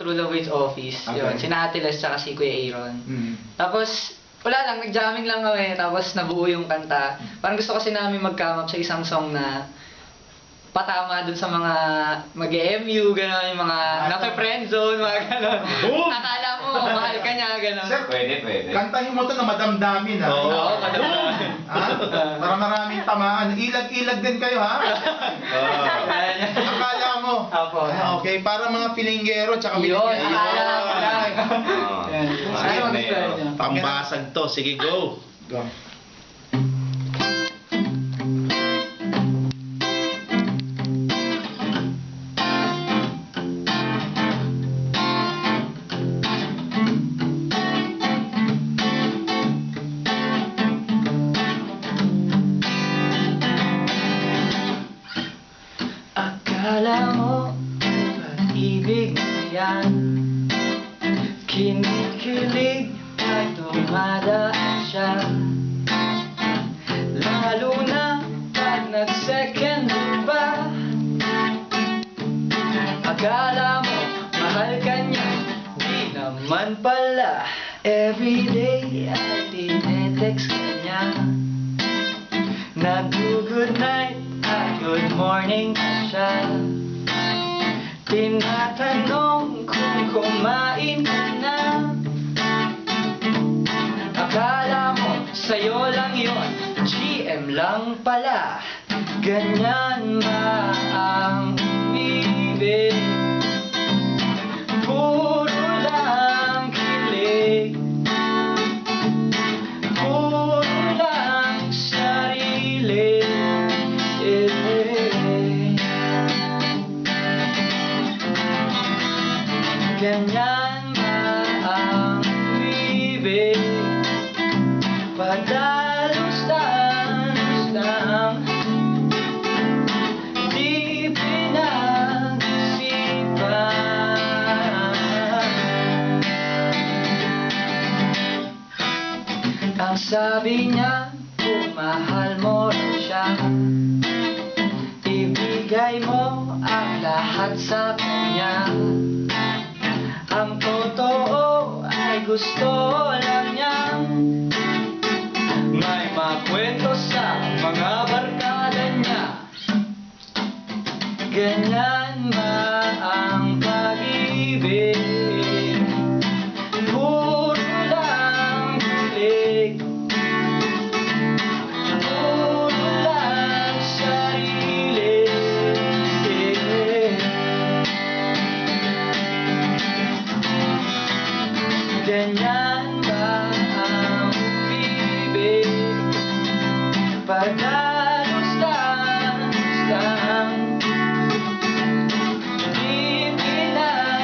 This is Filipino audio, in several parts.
True Love Waits office. Okay. Yun, sina Ate Les tsaka si Kuya Aaron. Tapos, wala lang, nag-jamming lang kami, tapos nabuo yung kanta. Parang gusto kasi namin mag-come up sa isang song na patama dun sa mga mag-EMU, gano'n, yung mga naka-friendzone, mga gano'n. Boom! Akala mo, mahal ka niya, gano'n. Sir, Pwede. kantahin mo to na madamdamin, ha? Oo, madamdamin. Ha? Para maraming tamaan. Ilag-ilag din kayo, ha? Akala mo. Apo. Okay, para mga pilinggero, tsaka Yun, pilinggero. akala mo lang. Yan. Ano magustuhan niyo? Pambasag to. Sige, go. Go. Akala mo, pag-ibig na yan, kinikilig at dumadaan siya. Lalo na pag nag-second ba, akala mo, mahal ka niya, di naman pala. Everyday ay tinetext ka niya, nag-good night at good morning ka siya. Tinatanong kung kumain ka na, akala mo sa'yo lang yun, GM lang pala. Ganyan ba ang ibig? Puro lang kilig, puro lang sarili. Ganyan ba ang ibig? Padalos-dalos lang, di pinag-isipan. Ang sabi niya, kung mahal mo rin siya, ibigay mo ang lahat sa kanya. Ang totoo ay gusto lang niya may makwento sa mga barkada niya. Ganyan ba ang pag-ibig? Puro lang kilig, puro lang sarili. Ganyan ba ang ibig? Padalos-dalos lang, di pinag-isipan.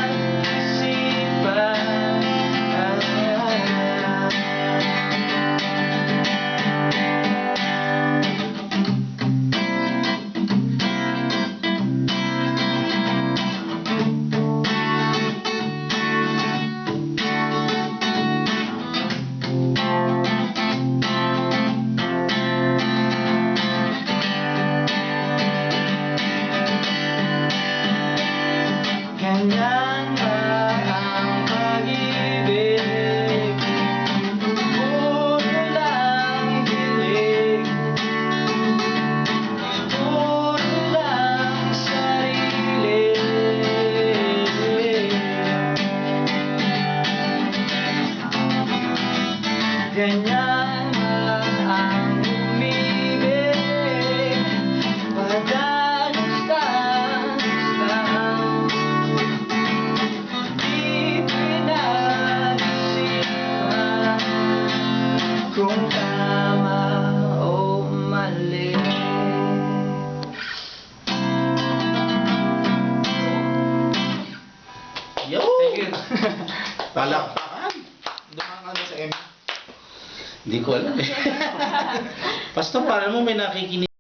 Ganyan ba ang pag-ibig? Puro lang kilig, puro lang sarili. Ganyan ba ang umibig? Padalos-dalos lang, di pinag-isipan kung tama o mali. Yo! Thank you. Palakpakan. Dumang ano sa M. Hindi ko alam eh. Pastor, paano mo may nakikinig?